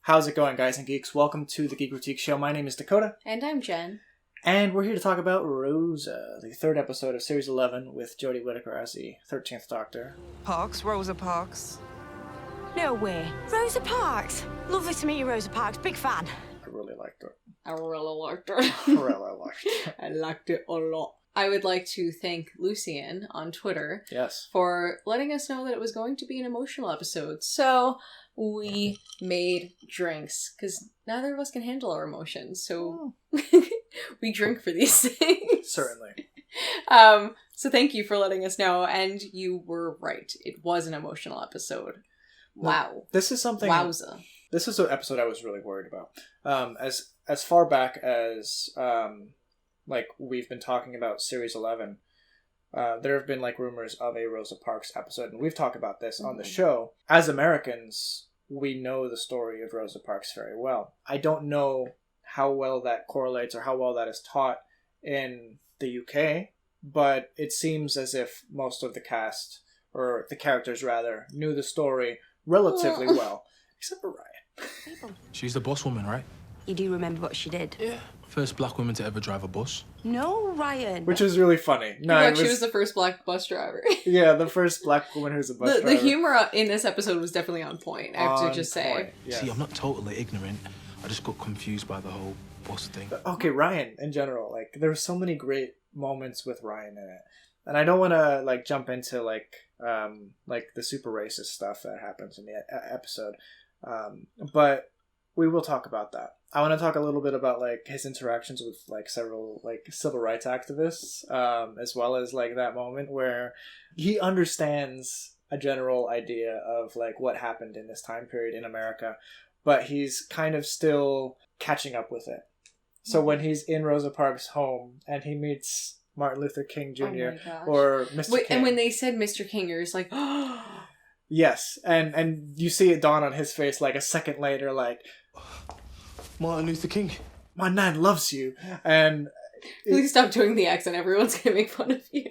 How's it going, guys and geeks? Welcome to the Geekritique show. My name is Dakota. And I'm Jen. And we're here to talk about Rosa, the third episode of Series 11 with Jodie Whittaker as the 13th Doctor. Parks, Rosa Parks. No way. Rosa Parks. Lovely to meet you, Rosa Parks. Big fan. I really liked it. I really liked I really liked it. I liked it a lot. I would like to thank Lucian on Twitter for letting us know that it was going to be an emotional episode. So we made drinks because neither of us can handle our emotions. So we drink for these things. Certainly. So thank you for letting us know. And you were right. It was an emotional episode. Wow. This is something... Wowza. This is an episode I was really worried about. As far back as... we've been talking about Series 11, there have been, rumors of a Rosa Parks episode, and we've talked about this on the show. As Americans, we know the story of Rosa Parks very well. I don't know how well that correlates or how well that is taught in the UK, but it seems as if most of the cast, or the characters rather, knew the story relatively well. Except for Ryan. She's the boss woman, right? You do remember what she did? Yeah. First black woman to ever drive a bus. No, Ryan. Which is really funny. No, she was the first black bus driver. Yeah, the first black woman who's a bus driver. The humor in this episode was definitely on point, I have to just say. Yes. See, I'm not totally ignorant. I just got confused by the whole bus thing. Okay, Ryan, in general, there were so many great moments with Ryan in it. And I don't want to, jump into, the super racist stuff that happens in the episode. But we will talk about that. I want to talk a little bit about his interactions with several civil rights activists, as well as that moment where he understands a general idea of what happened in this time period in America, but he's kind of still catching up with it. So when he's in Rosa Parks' home and he meets Martin Luther King Jr. or Mr. King, and when they said Mr. King, you're just like, yes, and you see it dawn on his face a second later, Martin Luther King. My nan loves you. And please stop doing the accent. Everyone's going to make fun of you.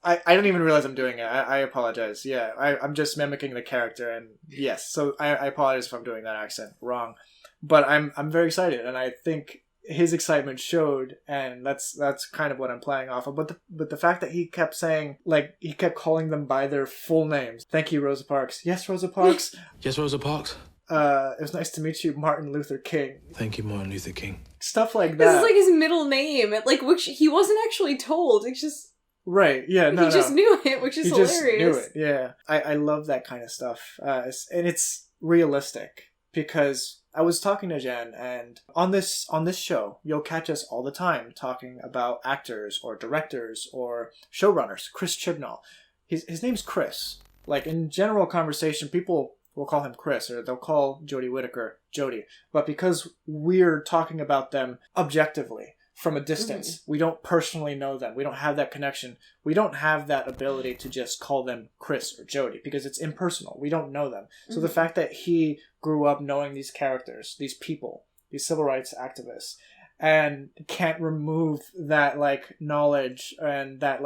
I don't even realize I'm doing it. I apologize. Yeah, I'm just mimicking the character. And yes, so I apologize if I'm doing that accent wrong. But I'm very excited. And I think his excitement showed. And that's kind of what I'm playing off of. But the fact that he kept saying, he kept calling them by their full names. Thank you, Rosa Parks. Yes, Rosa Parks. Yes, Rosa Parks. It was nice to meet you, Martin Luther King. Thank you, Martin Luther King. Stuff like that. This is his middle name, which he wasn't actually told. It's just... Right, yeah, he just knew it, which is hilarious. He just knew it, yeah. I love that kind of stuff. And it's realistic, because I was talking to Jenn, and on this show, you'll catch us all the time talking about actors, or directors, or showrunners. Chris Chibnall. His name's Chris. In general conversation, people... we'll call him Chris, or they'll call Jodie Whittaker Jodie. But because we're talking about them objectively, from a distance, we don't personally know them. We don't have that connection. We don't have that ability to just call them Chris or Jodie, because it's impersonal. We don't know them. So the fact that he grew up knowing these characters, these people, these civil rights activists, and can't remove that, knowledge and that,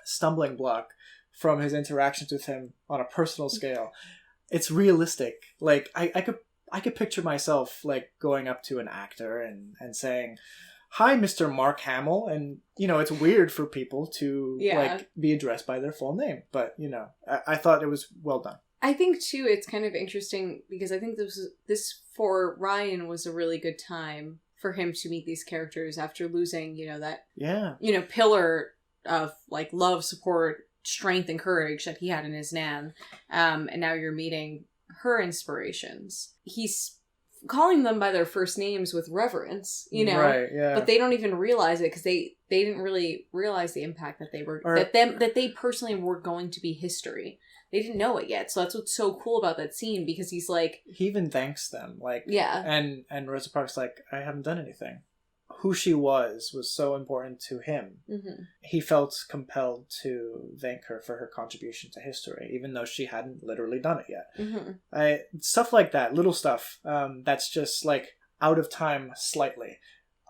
stumbling block from his interactions with him on a personal scale... It's realistic. I could picture myself going up to an actor and saying, "Hi, Mr. Mark Hamill," and it's weird for people to be addressed by their full name, but I thought it was well done. I think too it's kind of interesting because I think this for Ryan was a really good time for him to meet these characters after losing that pillar of love, support, strength and courage that he had in his nan, and now you're meeting her inspirations. He's calling them by their first names with reverence, right? Yeah, but they don't even realize it because they didn't really realize the impact that they were that they personally were going to be history. They didn't know it yet, so that's what's so cool about that scene, because he's he even thanks them, and Rosa Parks I haven't done anything. Who she was so important to him. Mm-hmm. He felt compelled to thank her for her contribution to history, even though she hadn't literally done it yet. Mm-hmm. Stuff like that, little stuff, that's just out of time slightly.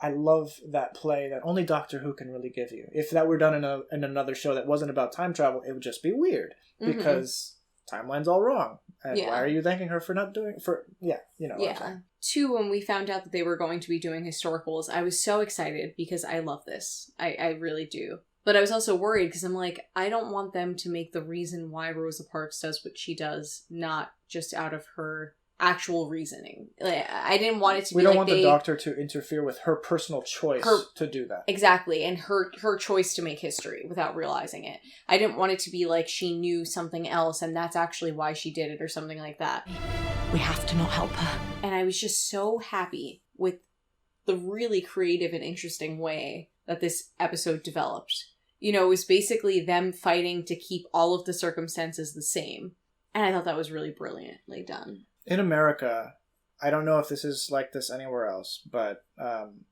I love that play that only Doctor Who can really give you. If that were done in another show that wasn't about time travel, it would just be weird, because timeline's all wrong. And Yeah. why are you thanking her for not doing yeah. Yeah. 2, when we found out that they were going to be doing historicals, I was so excited because I love this. I really do. But I was also worried because I'm like, I don't want them to make the reason why Rosa Parks does what she does not just out of her actual reasoning. Like, I didn't want it to be like we don't want the doctor to interfere with her personal choice to do that. Exactly, and her choice to make history without realizing it. I didn't want it to be like she knew something else and that's actually why she did it or something like that. We have to not help her. And I was just so happy with the really creative and interesting way that this episode developed. You know, it was basically them fighting to keep all of the circumstances the same. And I thought that was really brilliantly done. In America, I don't know if this is like this anywhere else, but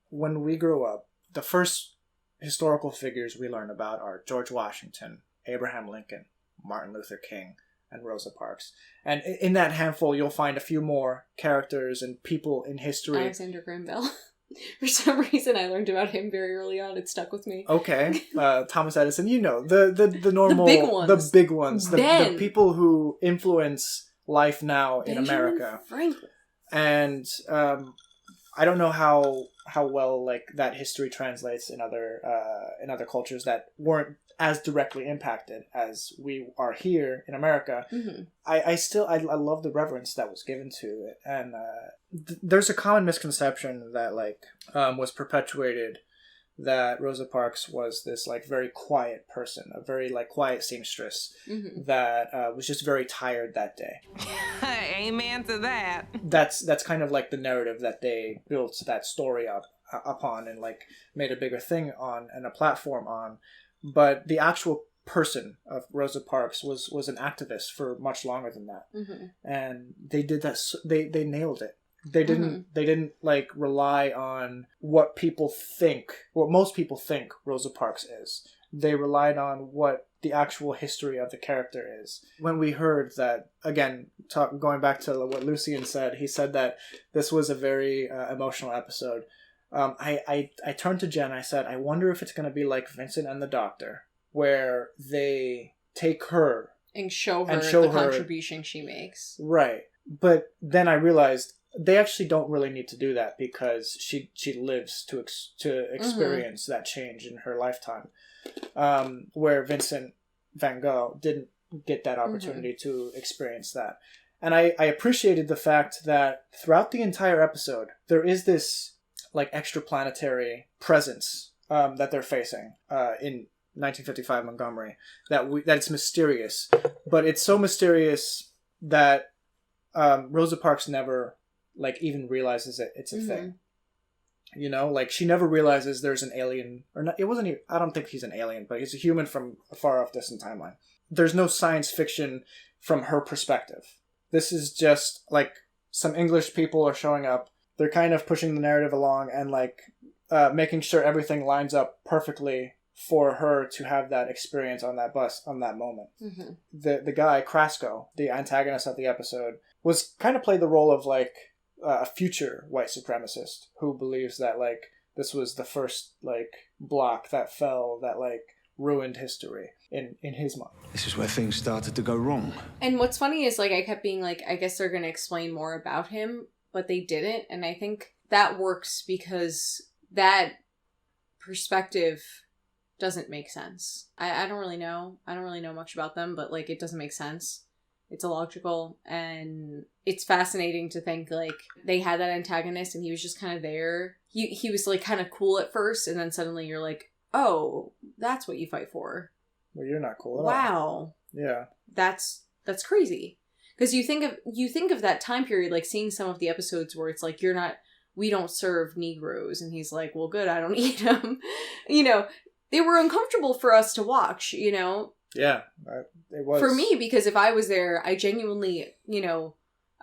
when we grew up, the first historical figures we learn about are George Washington, Abraham Lincoln, Martin Luther King, and Rosa Parks. And in that handful, you'll find a few more characters and people in history. Alexander Graham Bell. For some reason, I learned about him very early on. It stuck with me. Okay. Thomas Edison, the normal... The big ones. The people who influence life now in Benjamin America. Franklin. And I don't know how well like that history translates in other cultures that weren't as directly impacted as we are here in America. Mm-hmm. I love the reverence that was given to it, and there's a common misconception that was perpetuated that Rosa Parks was this like very quiet person, a very like quiet seamstress that was just very tired that day. Amen to that. That's kind of like the narrative that they built that story upon and like made a bigger thing on and a platform on. But the actual person of Rosa Parks was an activist for much longer than that, and they did that. They nailed it. They didn't like rely on what most people think Rosa Parks is. They relied on what the actual history of the character is. When we heard that, again, going back to what Lucian said, he said that this was a very emotional episode. I turned to Jen. I said, I wonder if it's going to be like Vincent and the Doctor, where they take her and show her the contribution she makes. Right. But then I realized they actually don't really need to do that because she lives to experience that change in her lifetime, where Vincent van Gogh didn't get that opportunity to experience that. And I appreciated the fact that throughout the entire episode, there is this like extraplanetary presence that they're facing in 1955 Montgomery, that it's mysterious, but it's so mysterious that Rosa Parks never like even realizes it's a thing. You know, like she never realizes there's an alien, or not. It wasn't even, I don't think he's an alien, but he's a human from a far off distant timeline. There's no science fiction from her perspective. This is just like some English people are showing up. They're kind of pushing the narrative along and like making sure everything lines up perfectly for her to have that experience on that bus on that moment. The guy, Krasko, the antagonist of the episode, was kind of played the role of like a future white supremacist who believes that like this was the first like block that fell that like ruined history in his mind. This is where things started to go wrong. And what's funny is like I kept being like, I guess they're going to explain more about him, but they didn't. And I think that works because that perspective doesn't make sense. I don't really know. I don't really know much about them, but like it doesn't make sense. It's illogical, and it's fascinating to think like they had that antagonist and he was just kind of there. He was like kind of cool at first, and then suddenly you're like, oh, that's what you fight for. Well, you're not cool at all. Wow. Yeah. That's crazy. Because you think of that time period, like seeing some of the episodes where it's like, we don't serve Negroes, and he's like, well, good, I don't eat them. You know, they were uncomfortable for us to watch, you know? Yeah, it was. For me, because if I was there, I genuinely, you know,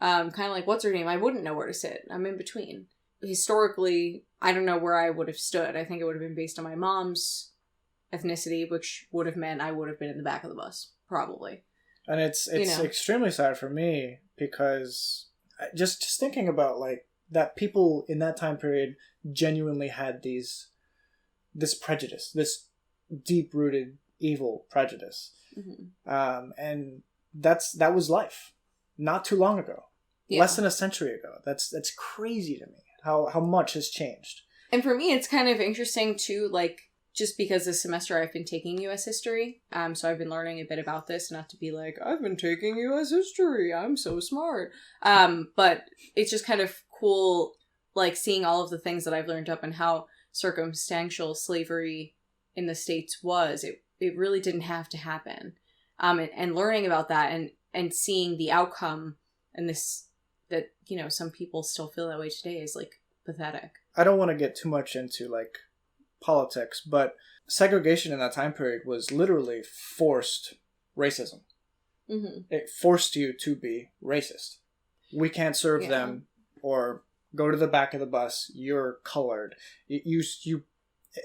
kind of like, what's her name? I wouldn't know where to sit. I'm in between. Historically, I don't know where I would have stood. I think it would have been based on my mom's ethnicity, which would have meant I would have been in the back of the bus, probably. And it's extremely sad for me because just thinking about like that people in that time period genuinely had this prejudice, this deep-rooted evil prejudice. And that was life not too long ago. Yeah. Less than a century ago. That's crazy to me how much has changed. And for me, it's kind of interesting too, like, just because this semester I've been taking U.S. history, so I've been learning a bit about this, not to be like, I've been taking U.S. history, I'm so smart. But it's just kind of cool, like, seeing all of the things that I've learned up and how circumstantial slavery in the States was. It really didn't have to happen. And learning about that and seeing the outcome and this, that, you know, some people still feel that way today is, like, pathetic. I don't want to get too much into, like, politics, but segregation in that time period was literally forced racism. Mm-hmm. It forced you to be racist. We can't serve them, or go to the back of the bus. You're colored.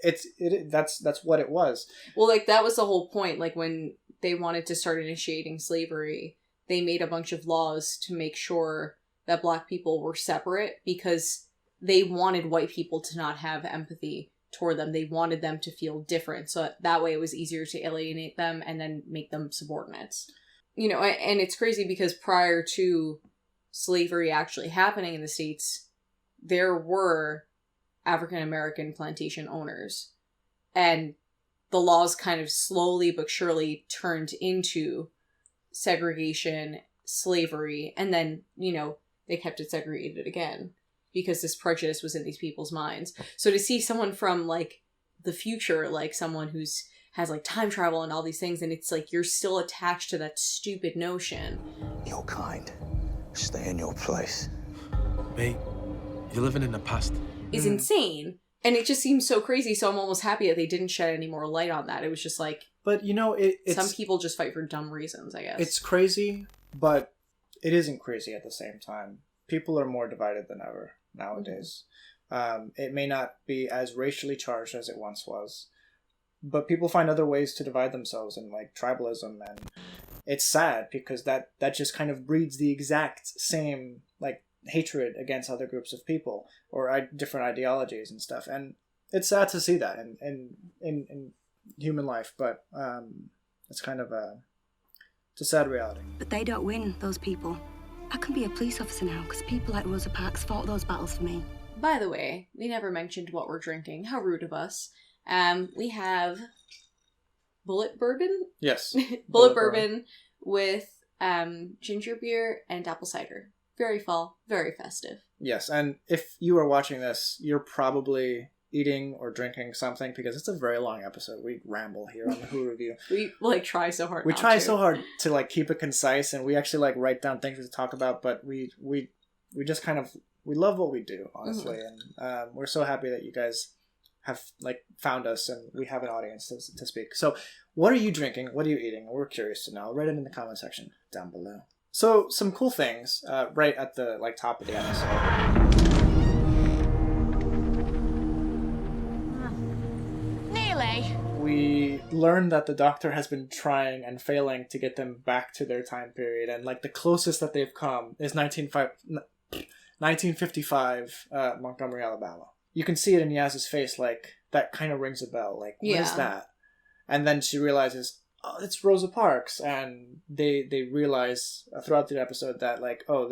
That's what it was. Well, like, that was the whole point. Like, when they wanted to start initiating slavery, they made a bunch of laws to make sure that Black people were separate because they wanted white people to not have empathy toward them. They wanted them to feel different, so that way it was easier to alienate them and then make them subordinates. You know, and it's crazy because prior to slavery actually happening in the States, there were African American plantation owners, and the laws kind of slowly but surely turned into segregation, slavery, and then, you know, they kept it segregated again, because this prejudice was in these people's minds. So to see someone from, like, the future, like someone who's has, like, time travel and all these things, and it's like you're still attached to that stupid notion. Your kind. Stay in your place. Mate, you're living in the past. Is insane. And it just seems so crazy, so I'm almost happy that they didn't shed any more light on that. It was just like... But, you know, it's... Some people just fight for dumb reasons, I guess. It's crazy, but it isn't crazy at the same time. People are more divided than ever nowadays. Mm-hmm. It may not be as racially charged as it once was, but people find other ways to divide themselves, and, like, tribalism, and it's sad because that just kind of breeds the exact same, like, hatred against other groups of people or different ideologies and stuff, and it's sad to see that in human life, but it's kind of it's a sad reality. But they don't win, those people. I can be a police officer now because people like Rosa Parks fought those battles for me. By the way, we never mentioned what we're drinking. How rude of us. We have Bullet Bourbon. Yes. Bullet Bourbon with ginger beer and apple cider. Very fall, very festive. Yes, and if you are watching this, you're probably eating or drinking something because it's a very long episode. We ramble here on the Who Review. We, like, try so hard. We try so hard to, like, keep it concise, and we actually, like, write down things to talk about, but we just kind of, we love what we do, honestly, and we're so happy that you guys have, like, found us and we have an audience to speak. So what are you drinking? What are you eating? We're curious to know. Write it in the comment section down below. So some cool things right at the, like, top of the episode. Nearly. We learn that the Doctor has been trying and failing to get them back to their time period, and, like, the closest that they've come is 1955 Montgomery, Alabama. You can see it in Yaz's face, like, that kind of rings a bell. Like, what is that? And then she realizes, oh, it's Rosa Parks, and they realize throughout the episode that, like, oh,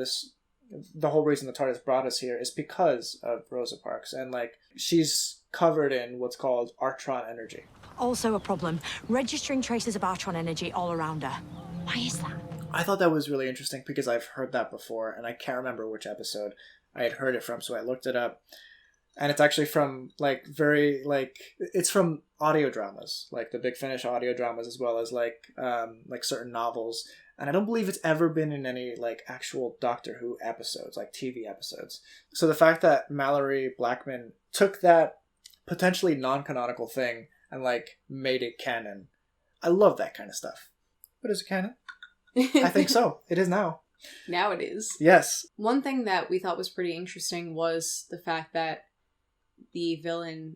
the whole reason the TARDIS brought us here is because of Rosa Parks, and, like, she's covered in what's called Artron energy. Also a problem. Registering traces of Artron energy all around her. Why is that? I thought that was really interesting because I've heard that before, and I can't remember which episode I had heard it from, so I looked it up. And it's actually from, like, it's from audio dramas, like the Big Finish audio dramas, as well as, like certain novels. And I don't believe it's ever been in any, like, actual Doctor Who episodes, like TV episodes. So the fact that Malorie Blackman took that potentially non-canonical thing and, like, made it canon, I love that kind of stuff. But is it canon? I think so. It is now. Now it is. Yes. One thing that we thought was pretty interesting was the fact that the villain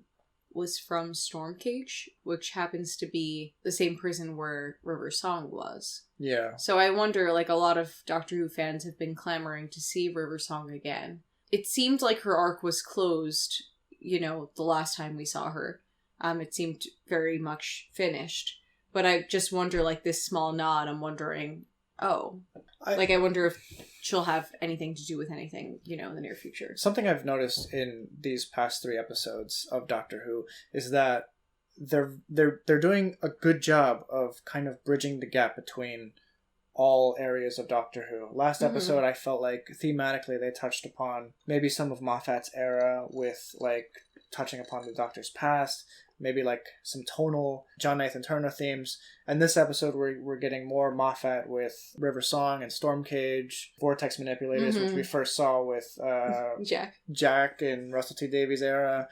was from Stormcage, which happens to be the same prison where River Song was. Yeah. So I wonder, like, a lot of Doctor Who fans have been clamoring to see River Song again. It seemed like her arc was closed, you know, the last time we saw her. It seemed very much finished. But I just wonder, like, this small nod, I'm wondering, oh. I wonder if she'll have anything to do with anything, in the near future. Something I've noticed in these past 3 episodes of Doctor Who is that they're doing a good job of kind of bridging the gap between all areas of Doctor Who. Last episode, I felt like thematically they touched upon maybe some of Moffat's era with like touching upon the Doctor's past, maybe like some tonal John Nathan Turner themes. And this episode, we're getting more Moffat with River Song and Stormcage, Vortex Manipulators, which we first saw with Jack in Russell T Davies' era.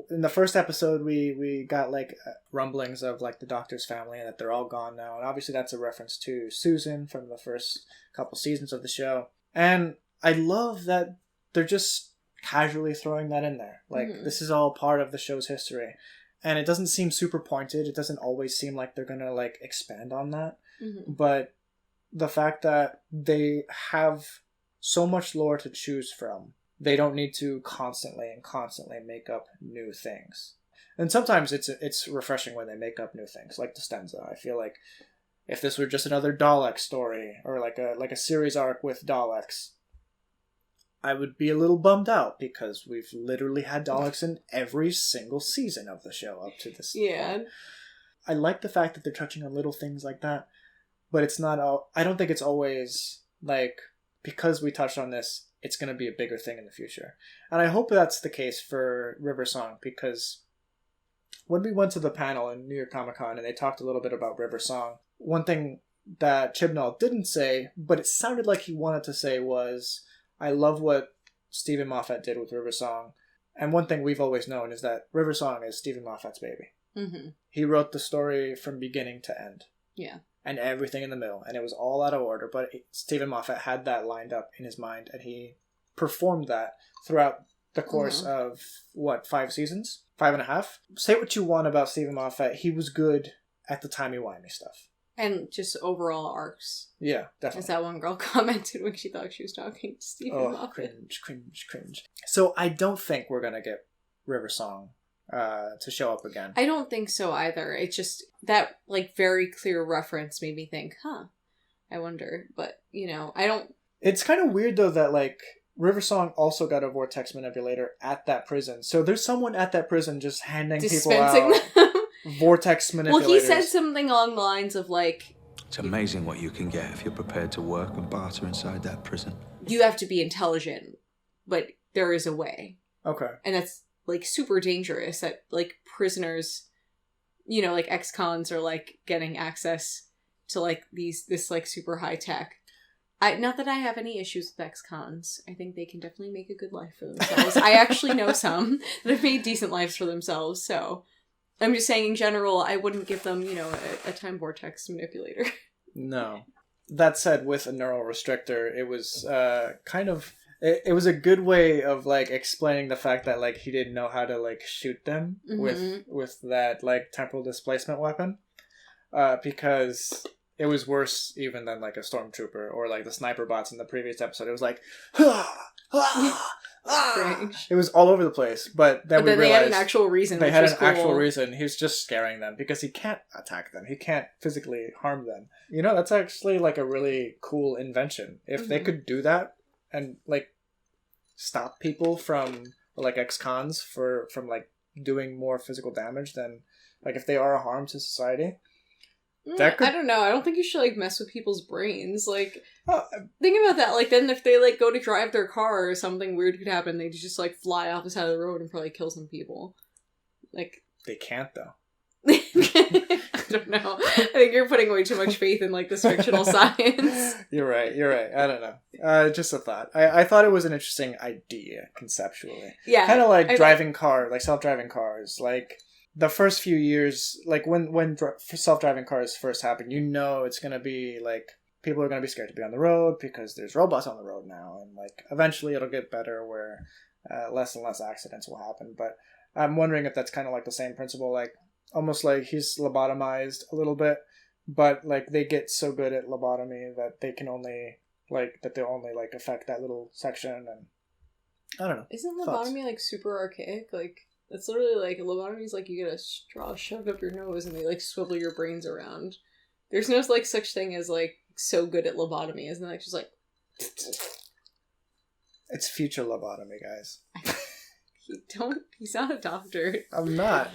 In the first episode, we got like rumblings of like the Doctor's family and that they're all gone now. And obviously that's a reference to Susan from the first couple seasons of the show. And I love that they're just casually throwing that in there. Like, this is all part of the show's history. And it doesn't seem super pointed. It doesn't always seem like they're going to like expand on that. But the fact that they have so much lore to choose from, they don't need to constantly make up new things. And sometimes it's refreshing when they make up new things, like Destenza. I feel like if this were just another Dalek story or like a series arc with Daleks, I would be a little bummed out because we've literally had Daleks in every single season of the show up to this point. I like the fact that they're touching on little things like that, but it's not all. I don't think it's always like, because we touched on this, it's going to be a bigger thing in the future. And I hope that's the case for River Song, because when we went to the panel in New York Comic Con and they talked a little bit about River Song, one thing that Chibnall didn't say, but it sounded like he wanted to say, was, I love what Stephen Moffat did with River Song. And one thing we've always known is that River Song is Stephen Moffat's baby. He wrote the story from beginning to end. Yeah. And everything in the middle. And it was all out of order. But Stephen Moffat had that lined up in his mind. And he performed that throughout the course of, 5 seasons? 5.5? Say what you want about Stephen Moffat. He was good at the timey-wimey stuff. And just overall arcs. Yeah, definitely. As that one girl commented when she thought she was talking to Stephen Moffat. Cringe. So I don't think we're going to get River Song to show up again. I don't think so either. It's just that like very clear reference made me think, I wonder. But, I don't... It's kind of weird though that like River Song also got a vortex manipulator at that prison. So there's someone at that prison just handing people out vortex manipulators. Well, he said something along the lines of like, It's amazing what you can get if you're prepared to work and barter inside that prison. You have to be intelligent, but there is a way. Okay. And that's like super dangerous that like prisoners, like ex-cons are like getting access to like this like super high tech. Not that I have any issues with ex-cons. I think they can definitely make a good life for themselves. I actually know some that have made decent lives for themselves, so I'm just saying in general, I wouldn't give them, a time vortex manipulator. No. That said, with a neural restrictor, it was kind of... It was a good way of, like, explaining the fact that, like, he didn't know how to, like, shoot them with that, like, temporal displacement weapon. Because it was worse even than, like, a stormtrooper or, like, the sniper bots in the previous episode. It was like... It was all over the place, but then we realized they had an actual reason. They had an actual reason. He was just scaring them because he can't attack them. He can't physically harm them. That's actually like a really cool invention. If they could do that and like stop people from like ex-cons from like doing more physical damage, then like if they are a harm to society. I don't know. I don't think you should like mess with people's brains. Like, think about that. Like, then if they like go to drive their car or something weird could happen, they just like fly off the side of the road and probably kill some people. Like, they can't though. I don't know. I think you're putting way too much faith in like this fictional science. You're right. I don't know. Just a thought. I thought it was an interesting idea conceptually. Yeah, kind of like self-driving cars, like. The first few years, like when self-driving cars first happen, it's going to be like, people are going to be scared to be on the road because there's robots on the road now. And like, eventually it'll get better where less and less accidents will happen. But I'm wondering if that's kind of like the same principle, like almost like he's lobotomized a little bit, but like they get so good at lobotomy that they can only like, that they'll only like affect that little section. And I don't know. Isn't lobotomy like super archaic? Like, it's literally like, lobotomy is like you get a straw shoved up your nose and they like swivel your brains around. There's no like such thing as like so good at lobotomy, isn't it? Like, she's like... It's future lobotomy, guys. He's not a doctor. I'm not.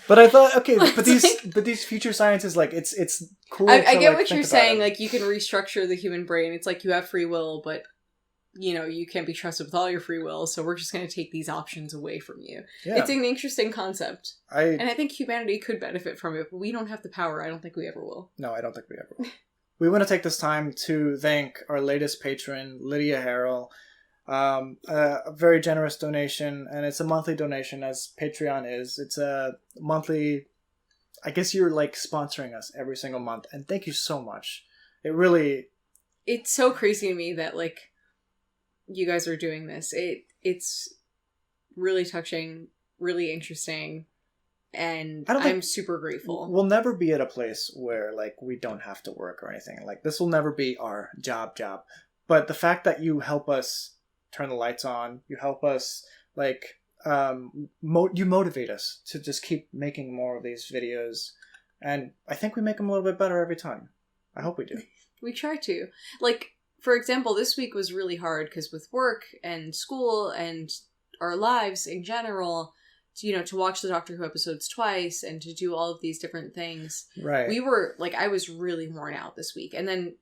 But I thought, okay, but these future scientists, like, it's cool. I get what you're saying. Like, you can restructure the human brain. It's like you have free will, but, you know, you can't be trusted with all your free will, so we're just going to take these options away from you. Yeah. It's an interesting concept. And I think humanity could benefit from it, but we don't have the power. I don't think we ever will. No, I don't think we ever will. We want to take this time to thank our latest patron, Lydia Harrell. A very generous donation, and it's a monthly donation, as Patreon is. It's a monthly, I guess you're like sponsoring us every single month, and thank you so much. It's so crazy to me that like you guys are doing this. It's really touching, really interesting, and I'm super grateful. We'll never be at a place where like we don't have to work or anything. Like, this will never be our job, but the fact that you help us turn the lights on, you help us, like, you motivate us to just keep making more of these videos, and I think we make them a little bit better every time. I hope we do. We try to. Like, for example, this week was really hard because with work and school and our lives in general, to watch the Doctor Who episodes twice and to do all of these different things. Right. We were, like, I was really worn out this week, and then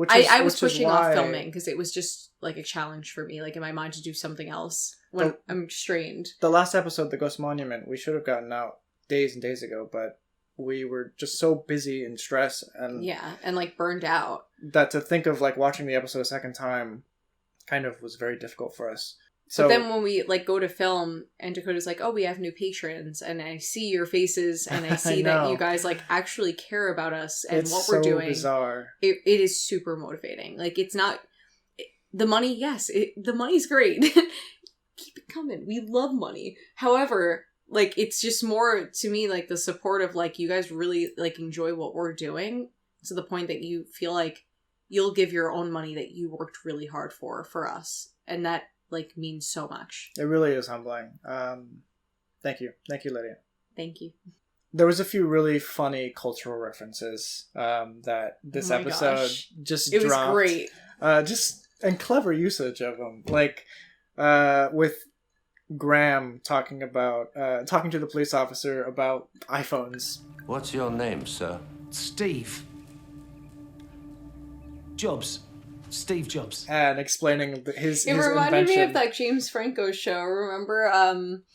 I was pushing off filming because it was just like a challenge for me, like in my mind, to do something else when I'm strained. The last episode, The Ghost Monument, we should have gotten out days and days ago, but we were just so busy and stressed and like burned out that to think of like watching the episode a second time kind of was very difficult for us. So, but then when we like go to film and Dakota's like, oh, we have new patrons, and I see your faces and I see that you guys like actually care about us and what we're doing. It's so bizarre. It is super motivating. Like, it's not the money. Yes, the money's great. Keep it coming. We love money. However, like, it's just more to me like the support of like you guys really like enjoy what we're doing to the point that you feel like you'll give your own money that you worked really hard for us, and that like means so much. It really is humbling. Thank you, Lydia. Thank you. There was a few really funny cultural references that this episode just dropped. It was great. And clever usage of them, like with Graham talking to the police officer about iPhones. What's your name, sir? Steve Jobs. Steve Jobs. And explaining his It reminded me of that James Franco show. Remember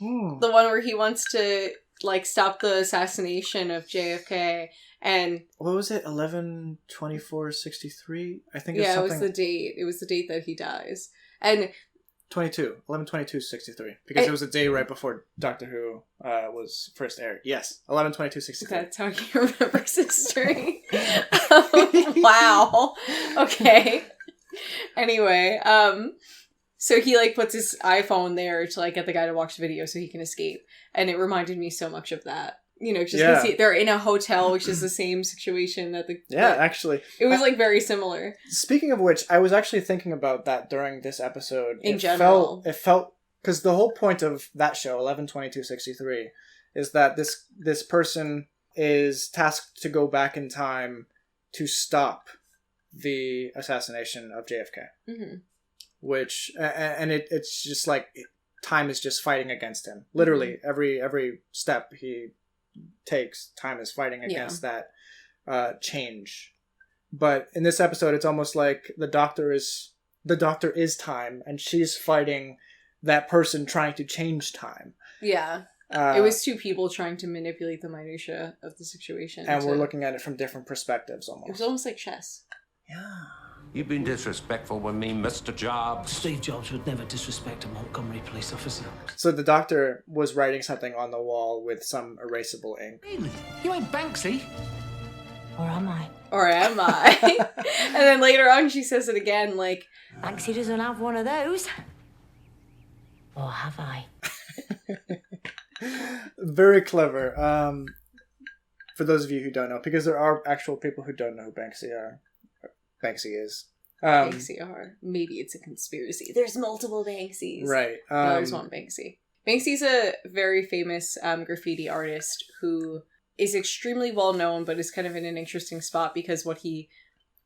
the one where he wants to like stop the assassination of JFK, and what was it, 11/24/63? I think it was the date. It was the date that he dies. And 11/22/63, because it was a day right before Doctor Who was first aired. Yes, 11/22/63. That's how he remembers history. Wow. Okay. Anyway, so he like puts his iPhone there to like get the guy to watch the video so he can escape, and it reminded me so much of that. Just because they're in a hotel, which is the same situation that actually it was like very similar. Speaking of which, I was actually thinking about that during this episode. In general, it felt because the whole point of that show, 11/22/63, is that this person is tasked to go back in time to stop the assassination of JFK, which it's just like time is just fighting against him. Literally, every step he takes, time is fighting against that change. But in this episode, it's almost like the doctor is time, and she's fighting that person trying to change time. Yeah. It was two people trying to manipulate the minutia of the situation. And we're looking at it from different perspectives almost. It was almost like chess. Yeah. You've been disrespectful with me, Mr. Jobs. Steve Jobs would never disrespect a Montgomery police officer. So the doctor was writing something on the wall with some erasable ink. Really? You ain't Banksy? Or am I? And then later on she says it again, like, Banksy doesn't have one of those. Or have I? Very clever. For those of you who don't know, because there are actual people who don't know who Banksy is. Banksy are. Maybe it's a conspiracy. There's multiple Banksys. Right. There's one Banksy. Banksy's a very famous graffiti artist who is extremely well known, but is kind of in an interesting spot because what he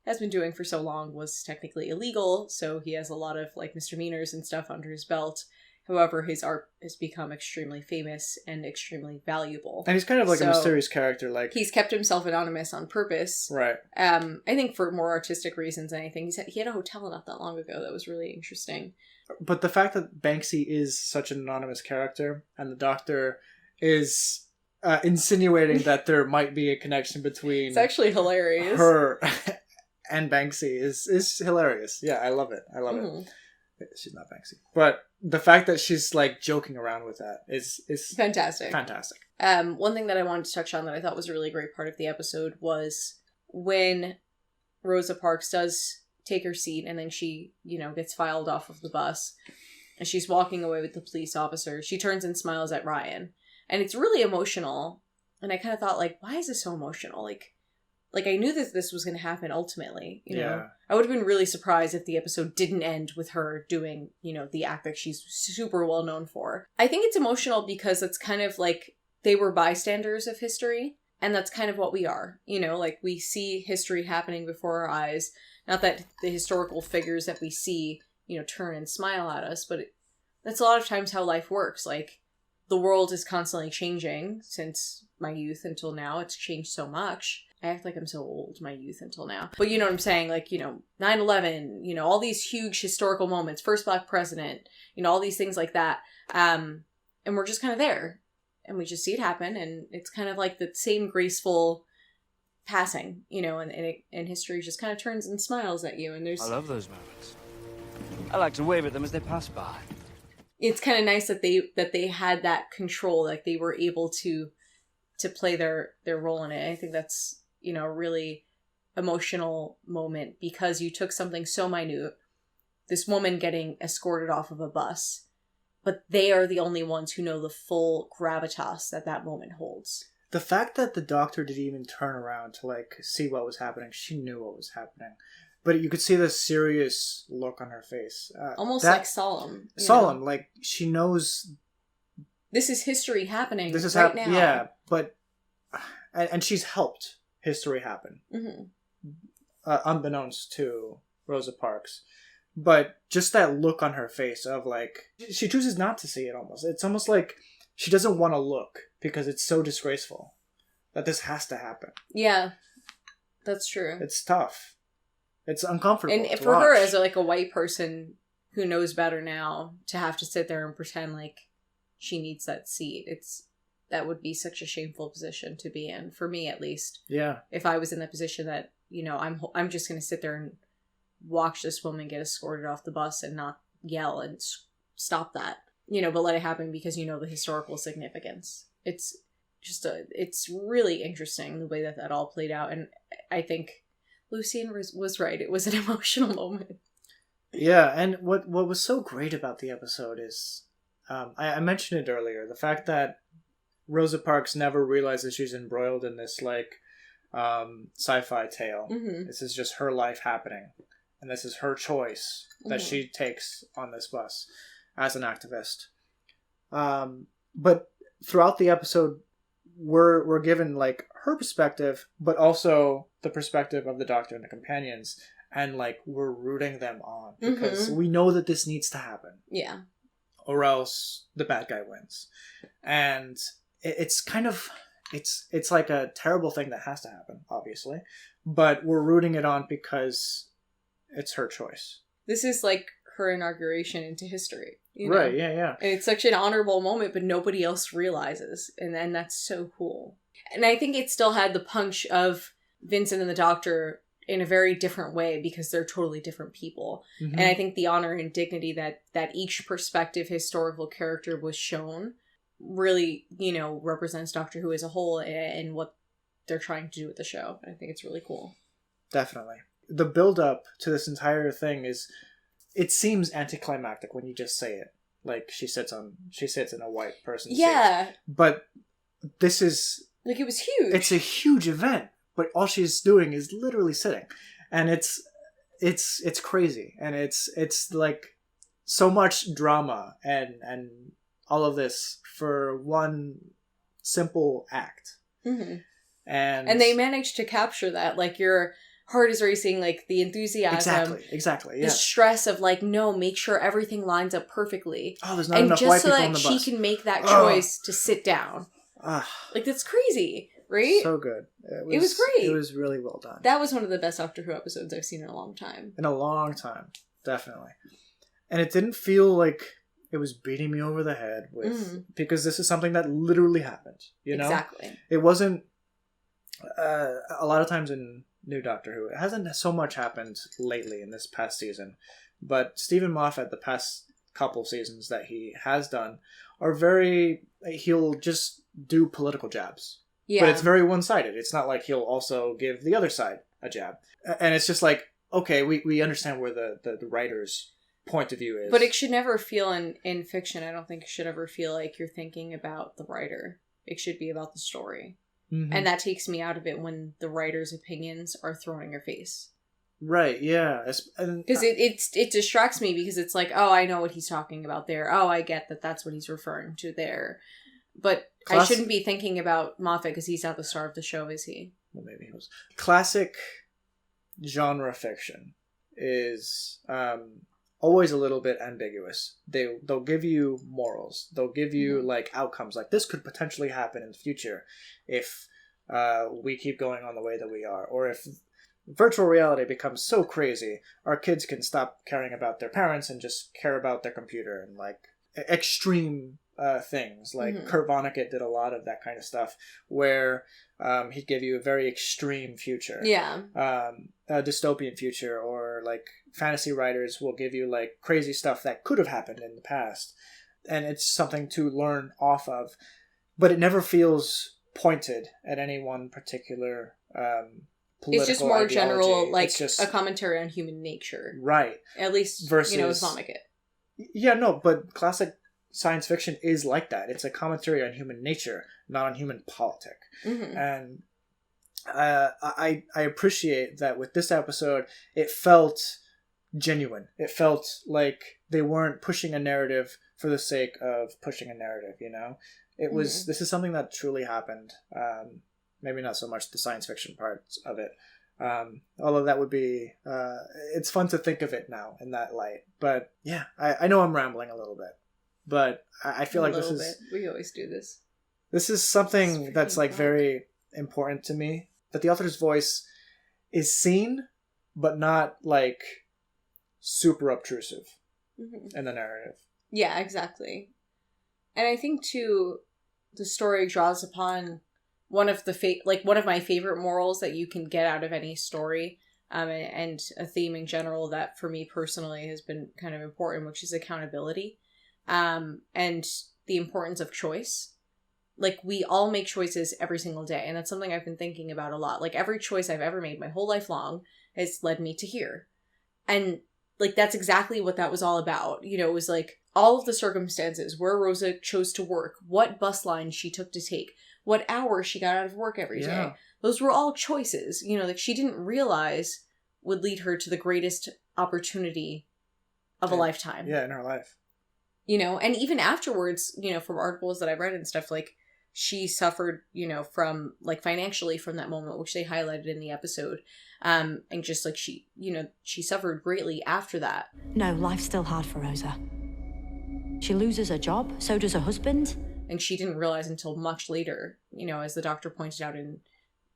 has been doing for so long was technically illegal, so he has a lot of like misdemeanors and stuff under his belt. However, his art has become extremely famous and extremely valuable. And he's kind of like a mysterious character. Like he's kept himself anonymous on purpose. Right. I think for more artistic reasons than anything. He had a hotel not that long ago that was really interesting. But the fact that Banksy is such an anonymous character, and the Doctor is insinuating that there might be a connection between... It's actually hilarious. ...her and Banksy is hilarious. Yeah, I love it. I love it. She's not Banksy. But the fact that she's like joking around with that is fantastic. Fantastic. One thing that I wanted to touch on that I thought was a really great part of the episode was when Rosa Parks does take her seat and then she, gets filed off of the bus and she's walking away with the police officer. She turns and smiles at Ryan. And it's really emotional. And I kind of thought, like, why is this so emotional? Like I knew that this was going to happen ultimately, you know? I would have been really surprised if the episode didn't end with her doing, the act that she's super well known for. I think it's emotional because it's kind of like they were bystanders of history, and that's kind of what we are. Like we see history happening before our eyes. Not that the historical figures that we see, turn and smile at us, but that's a lot of times how life works. Like the world is constantly changing since my youth until now. It's changed so much. I act like I'm so old, my youth until now. But you know what I'm saying? Like, 9/11, all these huge historical moments, first Black president, all these things like that. And we're just kind of there. And we just see it happen. And it's kind of like the same graceful passing, and history just kind of turns and smiles at you. And there's... I love those moments. I like to wave at them as they pass by. It's kind of nice that they had that control, like they were able to play their role in it. I think that's, a really emotional moment because you took something so minute, this woman getting escorted off of a bus, but they are the only ones who know the full gravitas that moment holds. The fact that the Doctor didn't even turn around to like see what was happening, she knew what was happening. But you could see the serious look on her face. Almost like solemn. Solemn, like she knows... This is history happening this is right now. Yeah, but... And she's helped history happen. Mm-hmm. Unbeknownst to Rosa Parks. But just that look on her face of like... She chooses not to see it almost. It's almost like she doesn't want to look because it's so disgraceful that this has to happen. Yeah, that's true. It's tough. It's uncomfortable. And for her, as like a white person who knows better now, to have to sit there and pretend like she needs that seat, that would be such a shameful position to be in, for me at least. Yeah. If I was in that position that, I'm just going to sit there and watch this woman get escorted off the bus and not yell and stop that, but let it happen because the historical significance. It's just it's really interesting the way that all played out. And I think Lucien was right. It was an emotional moment. Yeah, and what was so great about the episode is, I mentioned it earlier, the fact that Rosa Parks never realizes she's embroiled in this like sci-fi tale. Mm-hmm. This is just her life happening, and this is her choice that she takes on this bus as an activist. But throughout the episode, we're given like her perspective, but also the perspective of the Doctor and the companions, and like we're rooting them on because we know that this needs to happen. Yeah. Or else the bad guy wins. And it's kind of it's like a terrible thing that has to happen, obviously, but we're rooting it on because it's her choice. This is like her inauguration into history. Right, yeah. And it's such an honorable moment, but nobody else realizes. And then that's so cool. And I think it still had the punch of Vincent and the Doctor in a very different way because they're totally different people. Mm-hmm. And I think the honor and dignity that each perspective historical character was shown really, represents Doctor Who as a whole and what they're trying to do with the show. I think it's really cool. Definitely. The build-up to this entire thing it seems anticlimactic when you just say it. Like she sits in a white person's seat. But this is like, it was huge. It's a huge event, but all she's doing is literally sitting. And it's crazy. And it's like so much drama and all of this for one simple act. Mm-hmm. And they managed to capture that. Like, you're heart is racing, like the enthusiasm. Exactly. Yeah. The stress of like, no, make sure everything lines up perfectly. Oh, there's not enough white people on the bus. And just so that she can make that choice to sit down. Like, that's crazy, right? So good. It was great. It was really well done. That was one of the best Doctor Who episodes I've seen in a long time. In a long time, definitely. And it didn't feel like it was beating me over the head with because this is something that literally happened. You know, exactly. It wasn't a lot of times in New Doctor Who. It hasn't so much happened lately in this past season, but Stephen Moffat, the past couple seasons that he has done, are very. He'll just do political jabs. Yeah. But it's very one-sided. It's not like he'll also give the other side a jab. And it's just like, okay, we understand where the writer's point of view is. But it should never feel in fiction, I don't think it should ever feel like you're thinking about the writer. It should be about the story. Mm-hmm. And that takes me out of it when the writer's opinions are thrown in your face. Right, yeah. Because it distracts me because it's like, oh, I know what he's talking about there. Oh, I get that that's what he's referring to there. But I shouldn't be thinking about Moffat because he's not the star of the show, is he? Well, maybe he was. Classic genre fiction is always a little bit ambiguous. They'll give you morals. They'll give you like outcomes. Like this could potentially happen in the future if we keep going on the way that we are, or if virtual reality becomes so crazy, our kids can stop caring about their parents and just care about their computer and like extreme things. Like Kurt Vonnegut did a lot of that kind of stuff where he'd give you a very extreme future. Yeah. A dystopian future, or like fantasy writers will give you like crazy stuff that could have happened in the past. And it's something to learn off of. But it never feels pointed at any one particular political It's just more ideology. General, like just a commentary on human nature. Right. At least, versus, with Vonnegut. Yeah, no, but classic science fiction is like that. It's a commentary on human nature, not on human politic. Mm-hmm. And I appreciate that with this episode, it felt genuine. It felt like they weren't pushing a narrative for the sake of pushing a narrative, you know? It was, this is something that truly happened. Maybe not so much the science fiction parts of it. Although that would be, it's fun to think of it now in that light. But yeah, I know I'm rambling a little bit. But I feel like this is... We always do this. This is something that's like very important to me. That the author's voice is seen, but not like super obtrusive in the narrative. Yeah, exactly. And I think too, the story draws upon one of my favorite morals that you can get out of any story, and a theme in general that for me personally has been kind of important, which is accountability. And the importance of choice. Like, we all make choices every single day, and that's something I've been thinking about a lot. Like, every choice I've ever made my whole life long has led me to here. And, like, that's exactly what that was all about. You know, it was, like, all of the circumstances, where Rosa chose to work, what bus line she took to take, what hour she got out of work every day. Those were all choices, you know, like, she didn't realize would lead her to the greatest opportunity of a lifetime. Yeah, in her life. You know, and even afterwards, you know, from articles that I've read and stuff, like, she suffered, you know, from, like, financially from that moment, which they highlighted in the episode. And just, like, she suffered greatly after that. No, life's still hard for Rosa. She loses her job, so does her husband. And she didn't realize until much later, you know, as the doctor pointed out in,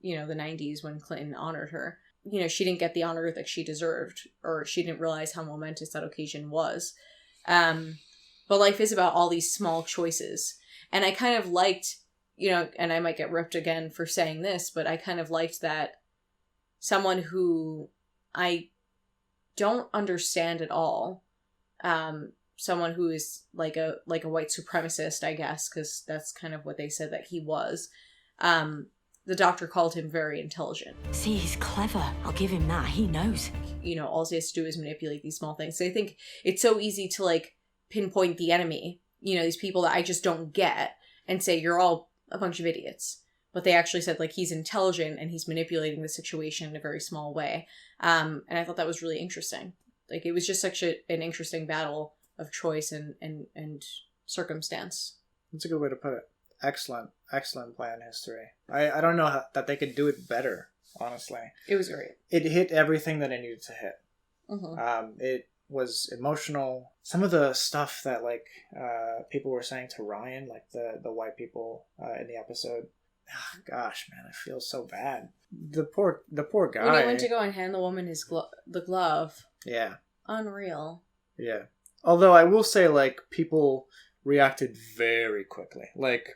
you know, the 90s when Clinton honored her. You know, she didn't get the honor that she deserved, or she didn't realize how momentous that occasion was. But life is about all these small choices. And I kind of liked, you know, and I might get ripped again for saying this, but I kind of liked that someone who I don't understand at all, someone who is like a white supremacist, I guess, because that's kind of what they said that he was. The doctor called him very intelligent. See, he's clever. I'll give him that. He knows. You know, all he has to do is manipulate these small things. So I think it's so easy to, like, pinpoint the enemy, you know, these people that I just don't get, and say you're all a bunch of idiots. But they actually said, like, he's intelligent and he's manipulating the situation in a very small way. And I thought that was really interesting. Like, it was just such an interesting battle of choice and circumstance. That's a good way to put it. Excellent plan history. I don't know that they could do it better. honestly. It was great. It hit everything that it needed to hit. Mm-hmm. It was emotional. Some of the stuff that like people were saying to Ryan, like the white people in the episode. Oh, gosh, man, I feel so bad. The poor guy. When he went to go and hand the woman the glove. Yeah. Unreal. Yeah. Although I will say, like, people reacted very quickly. Like,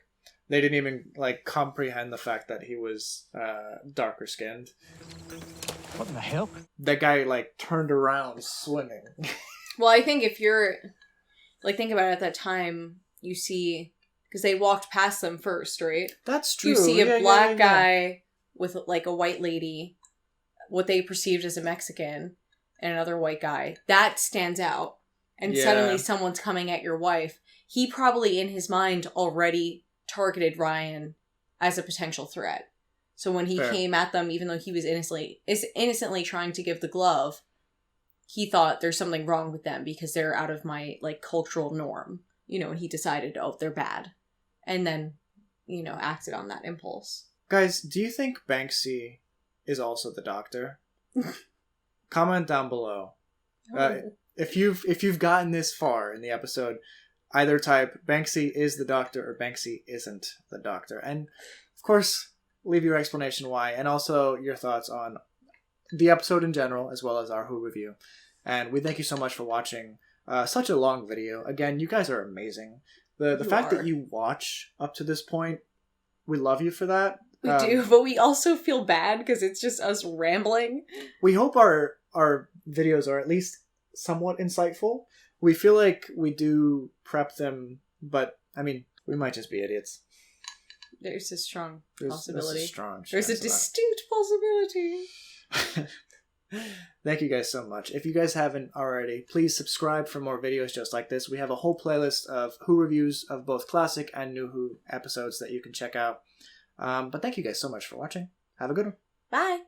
they didn't even like comprehend the fact that he was darker skinned. What the hell? That guy like turned around swimming. Well, I think if you're like, think about it, at that time, you see, because they walked past them first, right? That's true. You see a black guy with like a white lady, what they perceived as a Mexican, and another white guy. That stands out. And suddenly someone's coming at your wife. He probably in his mind already targeted Ryan as a potential threat. So when he came at them, even though he was innocently trying to give the glove, he thought there's something wrong with them because they're out of my like cultural norm, you know, and he decided, oh, they're bad. And then, you know, acted on that impulse. Guys, do you think Banksy is also the Doctor? Comment down below. If you've gotten this far in the episode, either type Banksy is the Doctor or Banksy isn't the Doctor. And of course, leave your explanation why, and also your thoughts on the episode in general, as well as our Who review. And we thank you so much for watching such a long video. Again, you guys are amazing. The fact that you watch up to this point, we love you for that. We do, but we also feel bad because it's just us rambling. We hope our videos are at least somewhat insightful. We feel like we do prep them, but I mean, we might just be idiots. There's a strong possibility. There's a distinct possibility. Thank you guys so much. If you guys haven't already, please subscribe for more videos just like this. We have a whole playlist of Who reviews of both classic and new Who episodes that you can check out. But thank you guys so much for watching. Have a good one. Bye.